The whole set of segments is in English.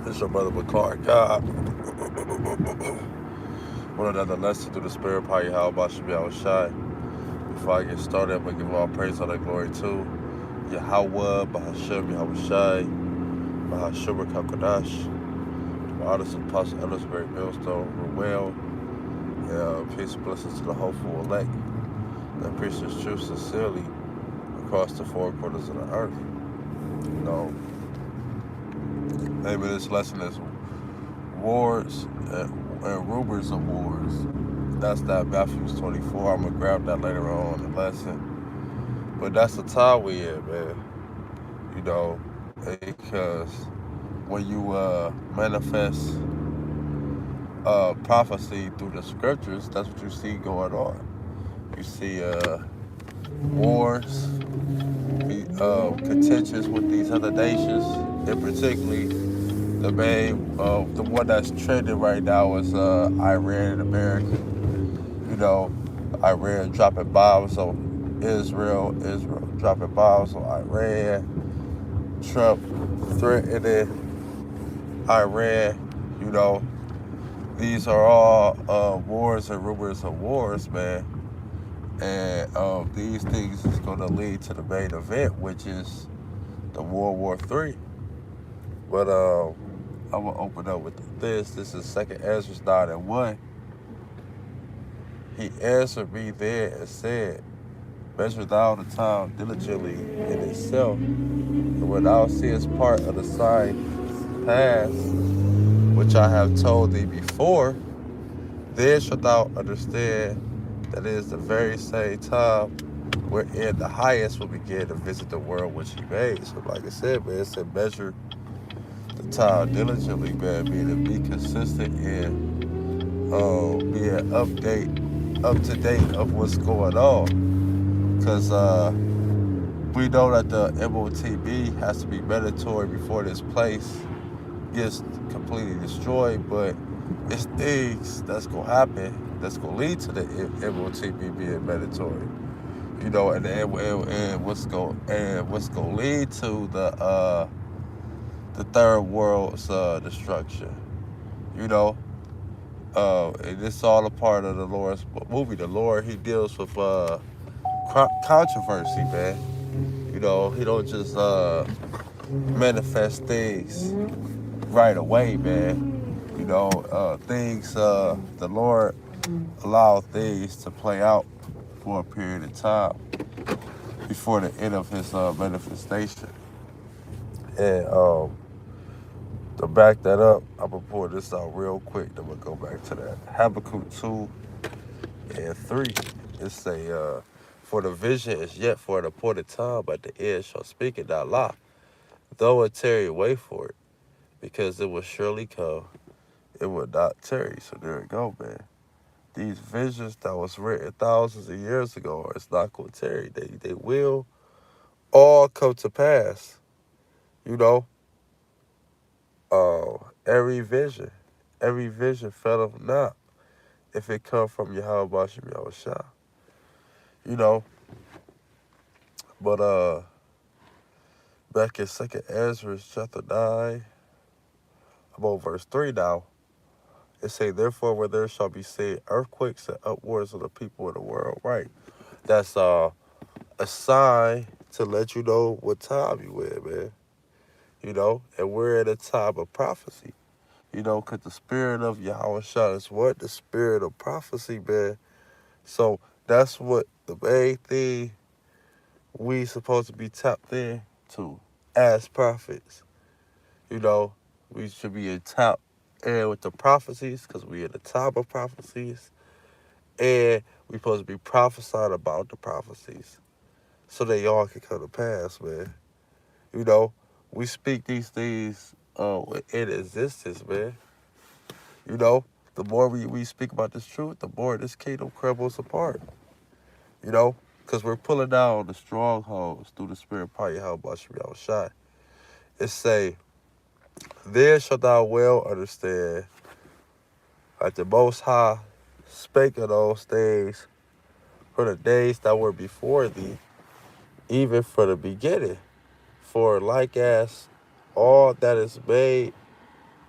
It's your brother McClark. God. One another lesson through the spirit of how about should be out shy. Before I get started, I'm gonna give all praise, all that glory to Yahweh, Bahashem, Yahweh Shai, Bahashim, Kakadash, the artist, apostle, elders, great millstone, well. Peace and blessings to the hopeful elect that preach this truth sincerely across the four quarters of the earth. You know, name of this lesson is Wars and Rumors of Wars. That's that Matthew 24. I'm gonna grab that later on in the lesson. But that's the time we in, man. You know, because when you manifest prophecy through the scriptures, that's what you see going on. You see wars, contentions with these other nations, and particularly the one that's trending right now is Iran and America. You know, Iran dropping bombs on Israel dropping bombs on Iran, Trump threatening Iran. You know, these are all wars and rumors of wars, man. And these things is going to lead to the main event, which is the World War III. But I'm going to open up with this. This is 2nd Ezra 9:1. He answered me there and said, measure thou the time diligently in itself, and when thou seest part of the sign pass, which I have told thee before, then shalt thou understand that it is the very same time wherein the highest will begin to visit the world which he made. So like I said, man, it said measure the time diligently, man, meaning be consistent and be up to date of what's going on. Because we know that the MOTB has to be mandatory before this place gets completely destroyed, but it's things that's going to happen that's going to lead to the MOTB being mandatory. You know, and what's going to lead to the third world's destruction. You know, and it's all a part of the Lord's movie. The Lord, he deals with controversy, man. You know, he don't just manifest things right away, man. You know, the Lord allowed things to play out for a period of time before the end of his manifestation. And to back that up, I'm going to pour this out real quick. Then we'll go back to that. Habakkuk 2:3. It say, for the vision is yet for an appointed time, but the end shall speak it not lie. Though it tarry, wait for it, because it will surely come. It will not tarry. So there it go, man. These visions that was written thousands of years ago, it's not going to tarry. They will all come to pass. You know, every vision fell not if it come from Yahweh Bashim Yahushua. You know, but back in 2nd Ezra chapter 9, I'm on verse 3 now. It say, therefore, where there shall be said earthquakes and upwards of the people of the world. Right. That's a sign to let you know what time you in, man. You know, and we're in a time of prophecy. You know, because the spirit of Yahweh is what? The spirit of prophecy, man. So that's what the main thing we supposed to be tapped in to as prophets. You know, we should be in tap in with the prophecies because we in the time of prophecies. And we supposed to be prophesying about the prophecies so they all can come to pass, man. You know, we speak these things in existence, man. You know, the more we speak about this truth, the more this kingdom crumbles apart. You know, because we're pulling down the strongholds through the spirit of power, Yahweh Shai. It say, then shalt thou well understand that the Most High spake of those things for the days that were before thee, even for the beginning. For like as all that is made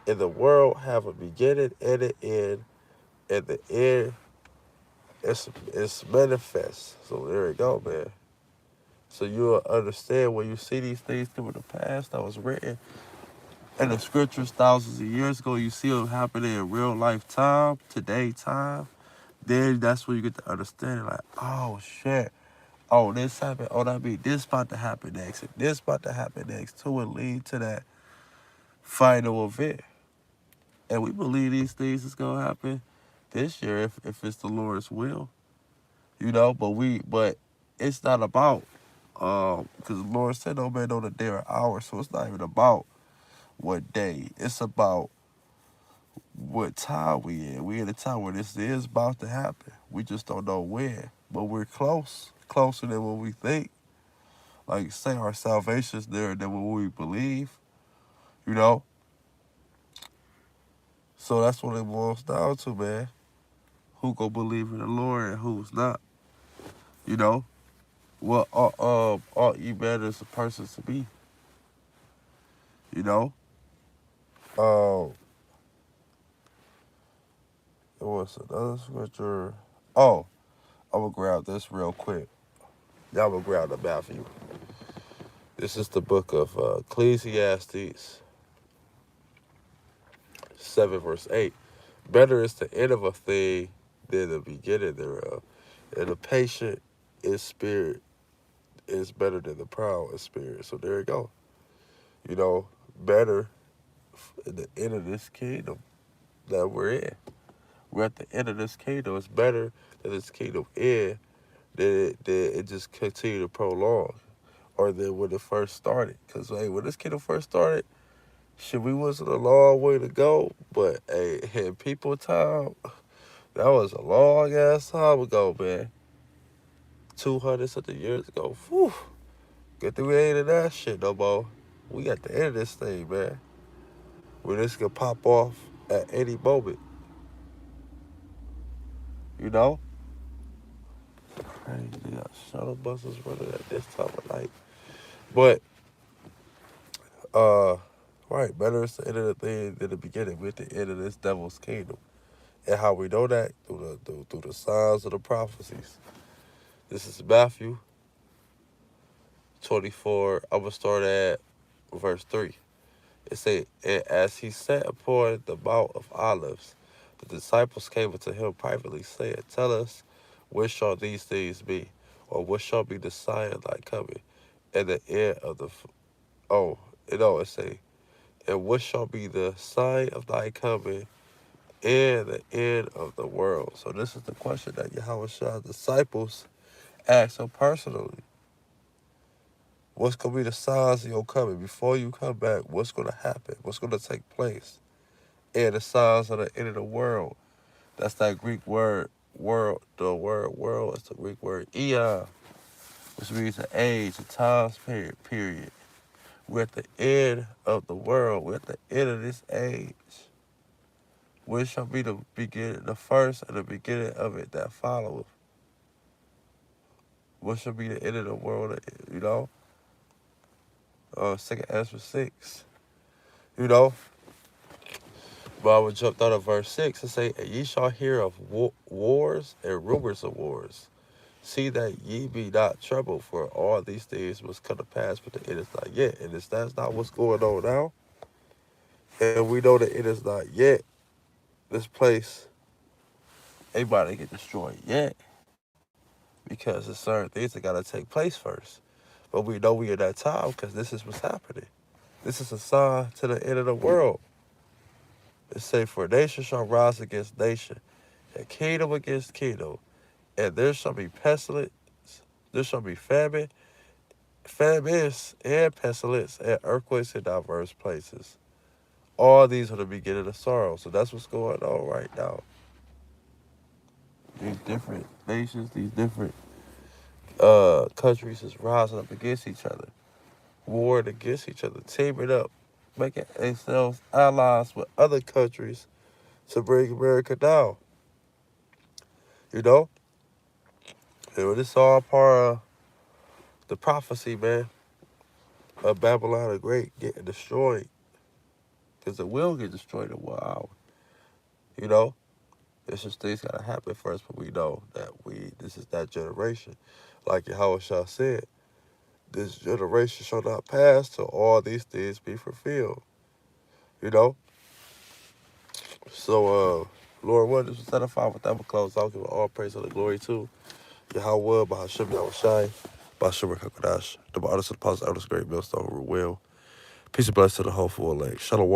And the world have a beginning and an end, and the end is manifest. So there you go, man. So you'll understand when you see these things come to pass that was written in the scriptures thousands of years ago, you see them happening in real life time, today time, then that's when you get to understand it. Like, oh shit. Oh, this happened. Oh, that means this about to happen next. And this about to happen next too, and lead to that final event. And we believe these things is gonna happen this year if it's the Lord's will. But it's not about because the Lord said no man know the day or hour, so it's not even about what day. It's about what time we in. We in a time where this is about to happen. We just don't know when. But we're closer than what we think. Like say our salvation's there than what we believe, you know? So that's what it boils down to, man. Who gonna believe in the Lord and who's not, you know? What ought ye better as a person to be, you know? Um, it was another scripture. Oh, I'm gonna grab this real quick. Y'all gonna grab the Matthew. This is the book of Ecclesiastes 7 verse 8. Better is the end of a thing than the beginning thereof. And the patient in spirit is better than the proud in spirit. So there you go. You know, better in the end of this kingdom that we're in. We're at the end of this kingdom. It's better that this kingdom end than it just continue to prolong. Or than when it first started. Because, hey, when this kingdom first started, shit, we wasn't a long way to go. But, hey, in people time, that was a long ass time ago, man. 200 something years ago. Whew. Good thing we ain't in that shit no more. We at the end of this thing, man. Where this could pop off at any moment. You know? Crazy. They got shuttle buses running at this time of night. But, right, better is the end of the thing than the beginning. We're at the end of this devil's kingdom. And how we know that? Through the signs of the prophecies. This is Matthew 24. I'm going to start at verse 3. It said, and as he sat upon the Mount of Olives, the disciples came unto him privately, saying, tell us, when shall these things be? Or what shall be the sign of thy coming? And the end of the... it say, and what shall be the sign of thy coming and the end of the world? So this is the question that Yahushua disciples asked him personally. What's going to be the signs of your coming? Before you come back, what's going to happen? What's going to take place? And the signs of the end of the world. That's that Greek word, world. The word world is the Greek word eon, which means an age, a time period. We're at the end of the world. We're at the end of this age. Which shall be the beginning, the first and the beginning of it that followeth? What shall be the end of the world, you know? Second Ezra 6, you know? But I would jump down to verse 6 and say, and ye shall hear of wars and rumors of wars. See that ye be not troubled, for all these things must come to pass, but the end is not yet. And if that's not what's going on now, and we know that it is not yet, this place ain't about to get destroyed yet, because there's certain things that got to take place first. But we know we in that time because this is what's happening. This is a sign to the end of the world. It say, for nation shall rise against nation, and kingdom against kingdom, and there shall be pestilence, there shall be famines and pestilence, and earthquakes in diverse places. All these are the beginning of sorrow. So that's what's going on right now. These different nations, these different countries is rising up against each other, warring against each other, teaming up, making themselves allies with other countries to bring America down. You know? And this is all part of the prophecy, man, of Babylon the Great getting destroyed. because it will get destroyed in 1 hour. You know, it's just things gotta happen first, but we know that this is that generation. Like Yahweh Shah said, this generation shall not pass till all these things be fulfilled. You know? So, Lord, what is satisfied with that? I'm close. I'll give all praise and the glory to Yahweh, Bahashim Yahweh Shai, Bahashim Kakadash, the artist of the positive, artist, great millstone, will. Peace and blessings to the whole full elect. Shalom.